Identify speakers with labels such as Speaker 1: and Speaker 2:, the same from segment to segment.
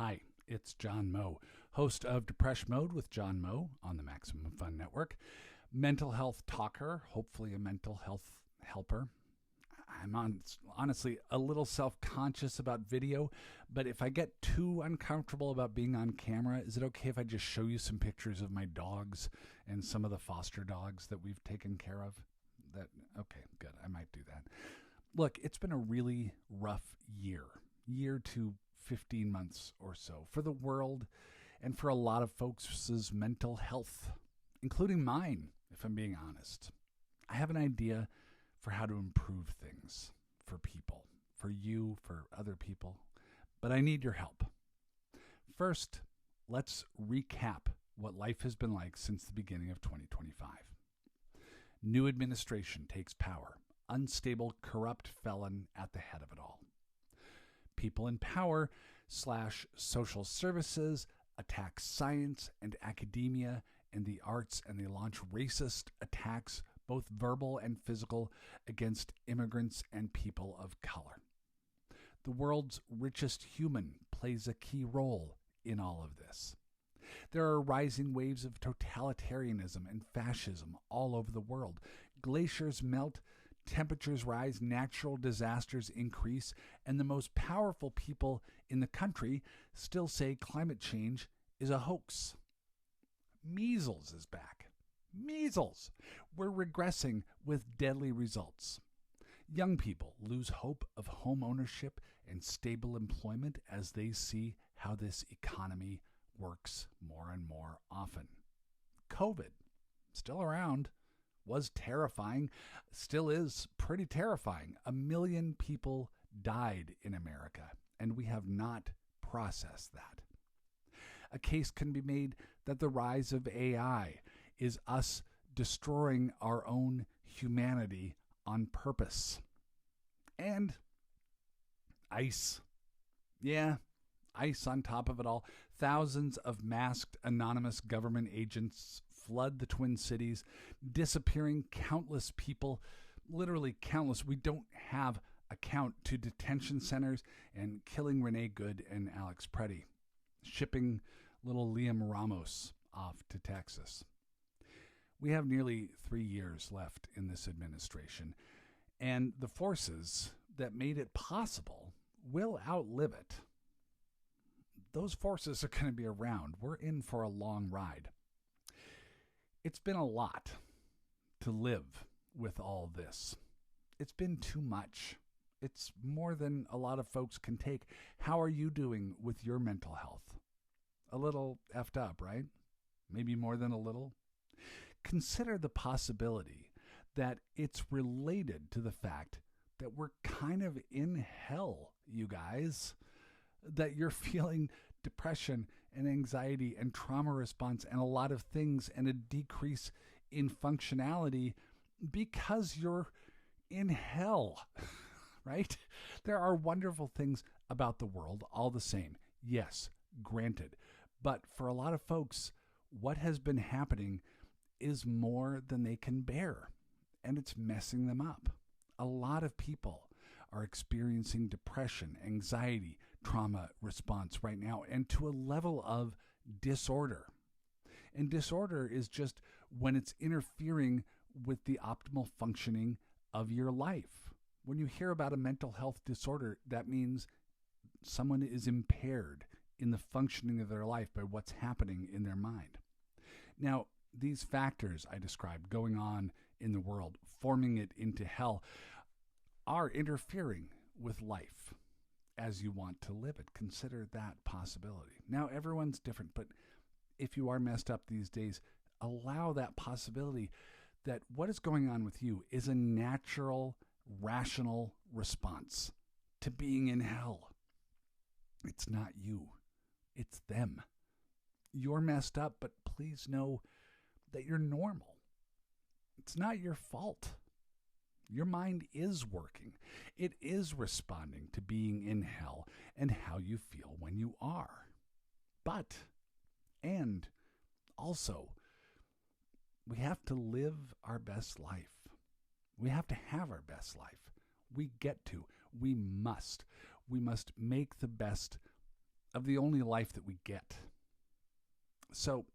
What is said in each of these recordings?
Speaker 1: Hi, it's John Moe, host of Depresh Mode with John Moe on the Maximum Fun Network. Mental health talker, hopefully a mental health helper. I'm honestly a little self-conscious about video, but if I get too uncomfortable about being on camera, is it okay if I just show you some pictures of my dogs and some of the foster dogs that we've taken care of? Okay, good. I might do that. Look, it's been a really rough year to 15 months or so for the world and for a lot of folks' mental health, including mine, if I'm being honest. I have an idea for how to improve things for people, for you, for other people, but I need your help. First, let's recap what life has been like since the beginning of 2025. New administration takes power. Unstable, corrupt felon at the head of it all. People in power / social services attack science and academia and the arts, and they launch racist attacks, both verbal and physical, against immigrants and people of color. The world's richest human plays a key role in all of this. There are rising waves of totalitarianism and fascism all over the world. Glaciers melt, temperatures rise, natural disasters increase, and the most powerful people in the country still say climate change is a hoax. Measles is back. Measles! We're regressing with deadly results. Young people lose hope of home ownership and stable employment as they see how this economy works more and more often. COVID, still around, was terrifying, still is pretty terrifying. 1 million people died in America, and we have not processed that. A case can be made that the rise of AI is us destroying our own humanity on purpose. And ICE. Yeah, ICE on top of it all. Thousands of masked anonymous government agents flood the Twin Cities, disappearing countless people, literally countless. We don't have a count to detention centers, and killing Renee Good and Alex Preddy, shipping little Liam Ramos off to Texas. We have nearly 3 years left in this administration, and the forces that made it possible will outlive it. Those forces are going to be around. We're in for a long ride. It's been a lot to live with all this. It's been too much. It's more than a lot of folks can take. How are you doing with your mental health? A little effed up, right? Maybe more than a little. Consider the possibility that it's related to the fact that we're kind of in hell, you guys. That you're feeling depression and anxiety and trauma response and a lot of things and a decrease in functionality because you're in hell, right? There are wonderful things about the world all the same. Yes, granted. But for a lot of folks, what has been happening is more than they can bear, and it's messing them up. A lot of people are experiencing depression, anxiety, trauma response right now, and to a level of disorder. And disorder is just when it's interfering with the optimal functioning of your life. When you hear about a mental health disorder, that means someone is impaired in the functioning of their life by what's happening in their mind. Now, these factors I described going on in the world, forming it into hell, are interfering with life as you want to live it. Consider that possibility. Now, everyone's different, but if you are messed up these days, allow that possibility that what is going on with you is a natural, rational response to being in hell. It's not you. It's them. You're messed up, but please know that you're normal. It's not your fault. Your mind is working. It is responding to being in hell and how you feel when you are. But, and also, we have to live our best life. We have to have our best life. We get to. We must. We must make the best of the only life that we get. So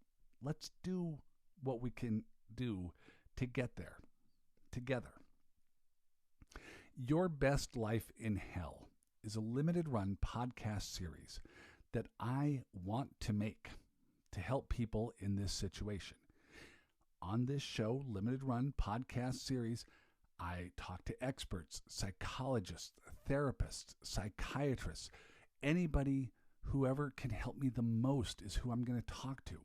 Speaker 1: let's do what we can do to get there together. Your Best Life in Hell is a limited run podcast series that I want to make to help people in this situation. On this show, limited run podcast series, I talk to experts, psychologists, therapists, psychiatrists, anybody, whoever can help me the most is who I'm going to talk to.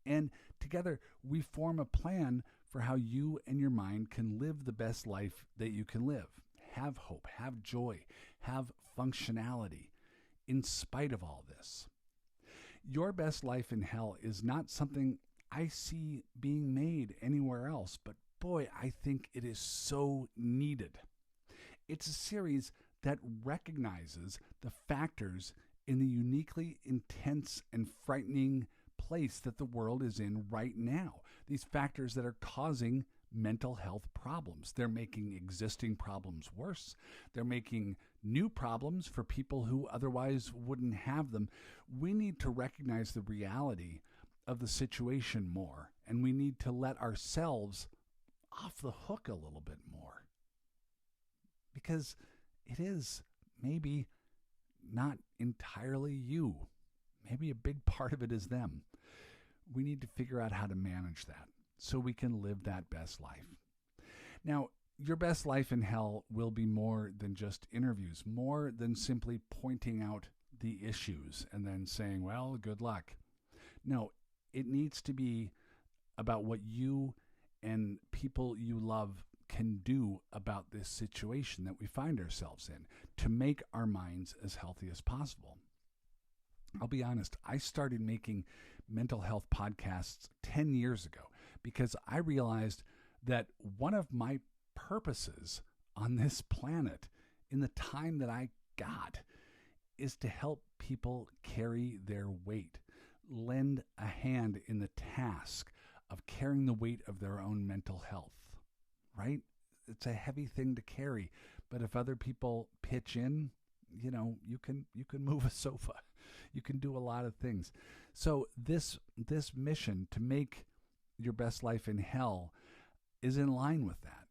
Speaker 1: And together we form a plan for how you and your mind can live the best life that you can live. Have hope, have joy, have functionality in spite of all this. Your Best Life in Hell is not something I see being made anywhere else, but boy, I think it is so needed. It's a series that recognizes the factors in the uniquely intense and frightening place that the world is in right now. These factors that are causing mental health problems. They're making existing problems worse. They're making new problems for people who otherwise wouldn't have them. We need to recognize the reality of the situation more, and we need to let ourselves off the hook a little bit more, because it is maybe not entirely you. Maybe a big part of it is them. We need to figure out how to manage that so we can live that best life. Now, Your Best Life in Hell will be more than just interviews, more than simply pointing out the issues and then saying, well, good luck. No, it needs to be about what you and people you love can do about this situation that we find ourselves in to make our minds as healthy as possible. I'll be honest, I started making mental health podcasts 10 years ago because I realized that one of my purposes on this planet in the time that I got is to help people carry their weight, lend a hand in the task of carrying the weight of their own mental health, right? It's a heavy thing to carry, but if other people pitch in, you can move a sofa. You can do a lot of things. So this mission to make Your Best Life in Hell is in line with that.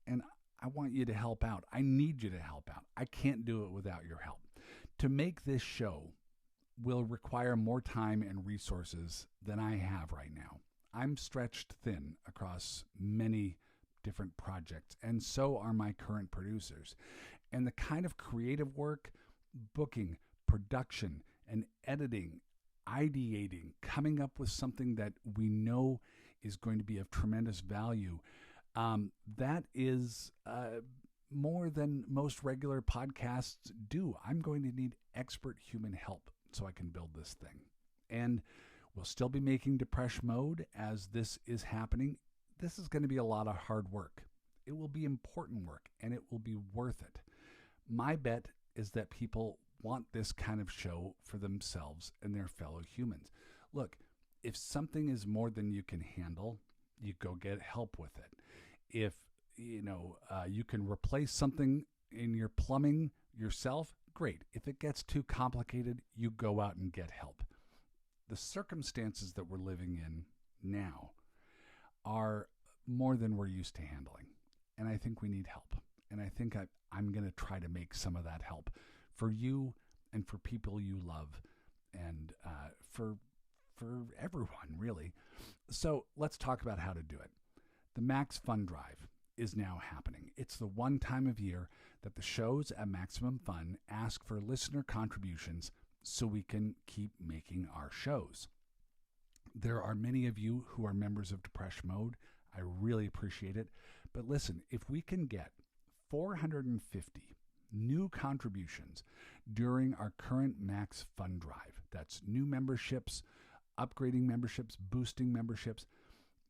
Speaker 1: And I want you to help out. I need you to help out. I can't do it without your help. To make this show will require more time and resources than I have right now. I'm stretched thin across many different projects, and so are my current producers. And the kind of creative work, booking, production, and editing, ideating, coming up with something that we know is going to be of tremendous value, that is more than most regular podcasts do. I'm going to need expert human help so I can build this thing. And we'll still be making Depresh Mode as this is happening. This is going to be a lot of hard work. It will be important work, and it will be worth it. My bet is that people want this kind of show for themselves and their fellow humans. Look, if something is more than you can handle, you go get help with it. If you can replace something in your plumbing yourself, great. If it gets too complicated, you go out and get help. The circumstances that we're living in now are more than we're used to handling. And I think we need help. And I think I'm going to try to make some of that help for you and for people you love and for everyone, really. So let's talk about how to do it. The Max Fun Drive is now happening. It's the one time of year that the shows at Maximum Fun ask for listener contributions so we can keep making our shows. There are many of you who are members of Depresh Mode. I really appreciate it. But listen, if we can get 450 new contributions during our current Max Fun Drive, that's new memberships, upgrading memberships, boosting memberships,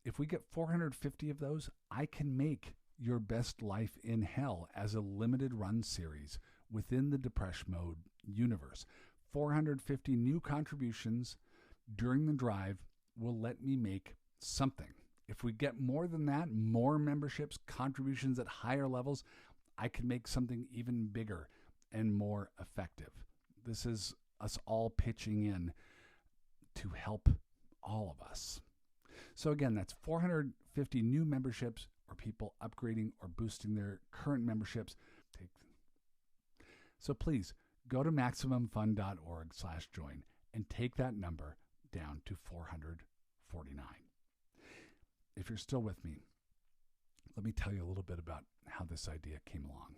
Speaker 1: if we get 450 of those, I can make Your Best Life in Hell as a limited run series within the Depresh Mode universe. 450 new contributions during the drive will let me make something. If we get more than that, more memberships, contributions at higher levels, I can make something even bigger and more effective. This is us all pitching in to help all of us. So again, that's 450 new memberships or people upgrading or boosting their current memberships. So please go to MaximumFun.org/join and take that number down to 449. If you're still with me, let me tell you a little bit about how this idea came along.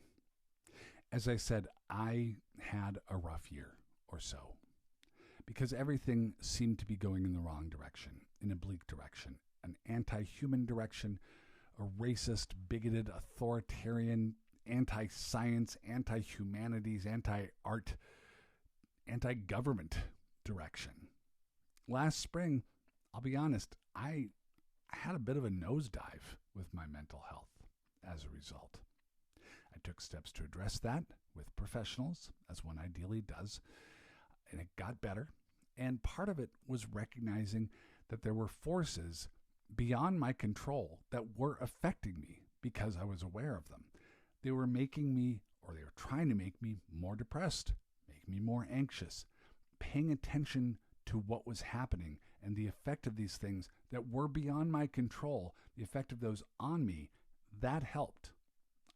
Speaker 1: As I said, I had a rough year or so because everything seemed to be going in the wrong direction, in a bleak direction, an anti-human direction, a racist, bigoted, authoritarian, anti-science, anti-humanities, anti-art, anti-government direction. Last spring, I'll be honest, I had a bit of a nosedive with my mental health as a result. I took steps to address that with professionals, as one ideally does, and it got better. And part of it was recognizing that there were forces beyond my control that were affecting me because I was aware of them. They were making me, or they were trying to make me more depressed, make me more anxious, paying attention to what was happening and the effect of these things that were beyond my control, the effect of those on me, that helped.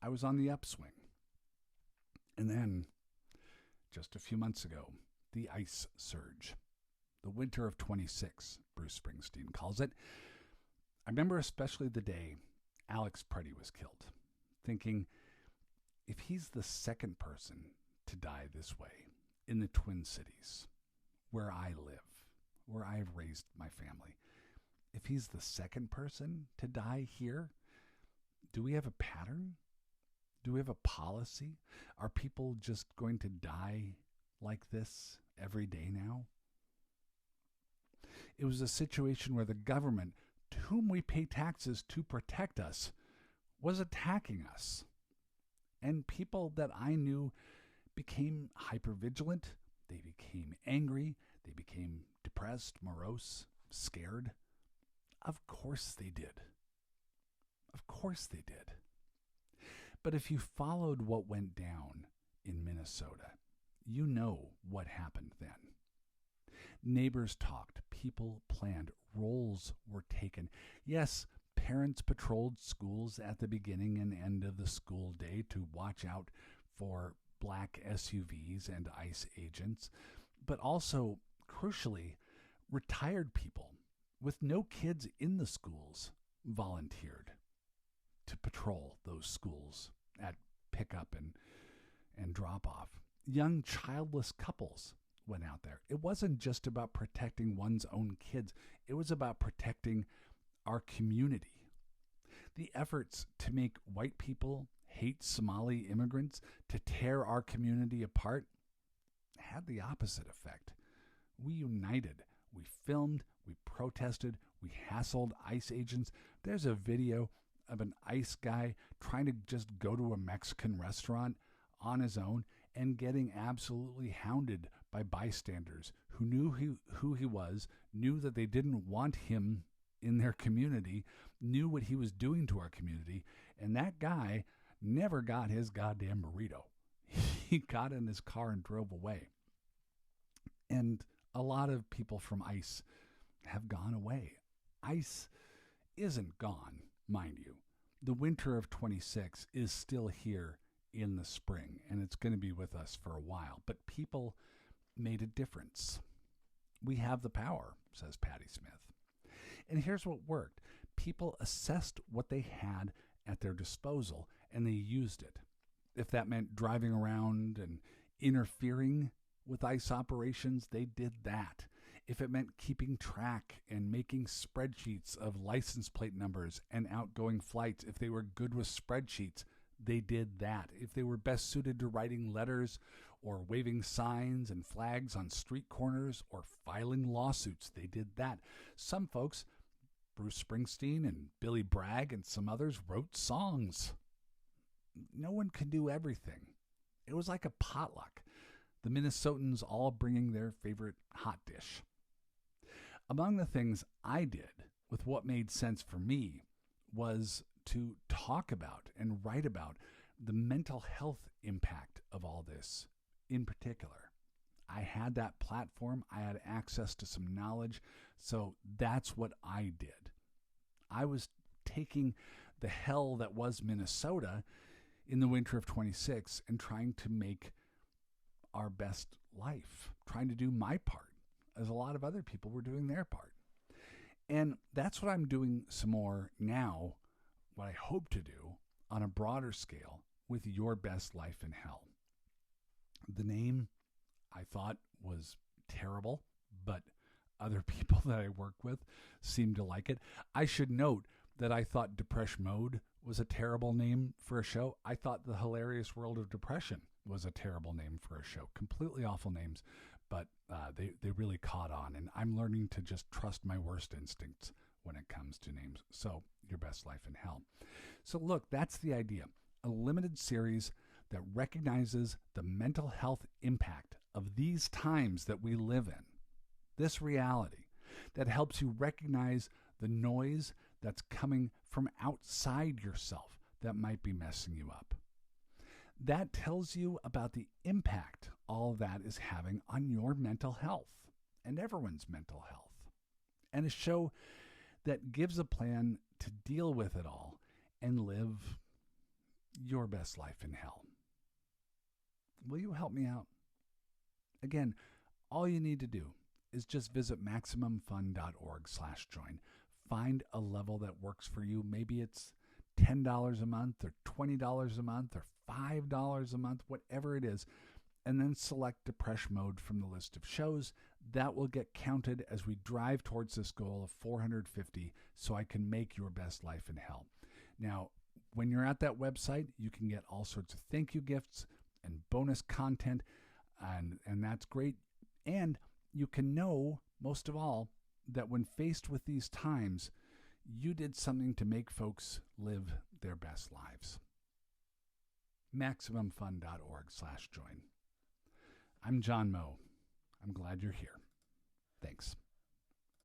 Speaker 1: I was on the upswing. And then, just a few months ago, the ice surge, the winter of 26, Bruce Springsteen calls it. I remember especially the day Alex Preddy was killed, thinking, if he's the second person to die this way in the Twin Cities, where I live, where I've raised my family, if he's the second person to die here, do we have a pattern? Do we have a policy? Are people just going to die like this every day now? It was a situation where the government, to whom we pay taxes to protect us, was attacking us. And people that I knew became hypervigilant. They became angry. They became depressed, morose, scared. Of course they did. Of course they did. But if you followed what went down in Minnesota, you know what happened then. Neighbors talked, people planned, roles were taken. Yes, parents patrolled schools at the beginning and end of the school day to watch out for black SUVs and ICE agents, but also, crucially, retired people with no kids in the schools volunteered to patrol those schools at pickup and drop-off. Young childless couples went out there. It wasn't just about protecting one's own kids. It was about protecting our community. The efforts to make white people hate Somali immigrants, to tear our community apart, had the opposite effect. We united. We filmed. We protested. We hassled ICE agents. There's a video of an ICE guy trying to just go to a Mexican restaurant on his own and getting absolutely hounded by bystanders who knew who he was, knew that they didn't want him in their community, knew what he was doing to our community, and that guy never got his goddamn burrito. He got in his car and drove away. And a lot of people from ICE have gone away. ICE isn't gone, mind you. The winter of 26 is still here in the spring, and it's going to be with us for a while. But people made a difference. We have the power, says Patti Smith. And here's what worked. People assessed what they had at their disposal, and they used it. If that meant driving around and interfering with ICE operations, they did that. If it meant keeping track and making spreadsheets of license plate numbers and outgoing flights, if they were good with spreadsheets, they did that. If they were best suited to writing letters or waving signs and flags on street corners or filing lawsuits, they did that. Some folks, Bruce Springsteen and Billy Bragg and some others, wrote songs. No one could do everything. It was like a potluck. The Minnesotans all bringing their favorite hot dish. Among the things I did with what made sense for me was to talk about and write about the mental health impact of all this in particular. I had that platform. I had access to some knowledge. So that's what I did. I was taking the hell that was Minnesota in the winter of 26 and trying to make our best life, trying to do my part, as a lot of other people were doing their part. And that's what I'm doing some more now, what I hope to do on a broader scale with Your Best Life in Hell. The name I thought was terrible, but other people that I work with seem to like it. I should note that I thought Depresh Mode was a terrible name for a show. I thought The Hilarious World of Depression was a terrible name for a show. Completely awful names, but they really caught on. And I'm learning to just trust my worst instincts when it comes to names. So, Your Best Life in Hell. So look, that's the idea. A limited series that recognizes the mental health impact of these times that we live in. This reality that helps you recognize the noise that's coming from outside yourself that might be messing you up. That tells you about the impact all that is having on your mental health and everyone's mental health. And a show that gives a plan to deal with it all and live your best life in hell. Will you help me out? Again, all you need to do is just visit MaximumFun.org/join. Find a level that works for you. Maybe it's $10 a month or $20 a month or $5 a month, whatever it is. And then select Depresh Mode from the list of shows. That will get counted as we drive towards this goal of 450 so I can make Your Best Life in Hell. Now, when you're at that website, you can get all sorts of thank you gifts and bonus content, and that's great. And you can know, most of all, that when faced with these times, you did something to make folks live their best lives. MaximumFun.org/join. I'm John Moe. I'm glad you're here. Thanks.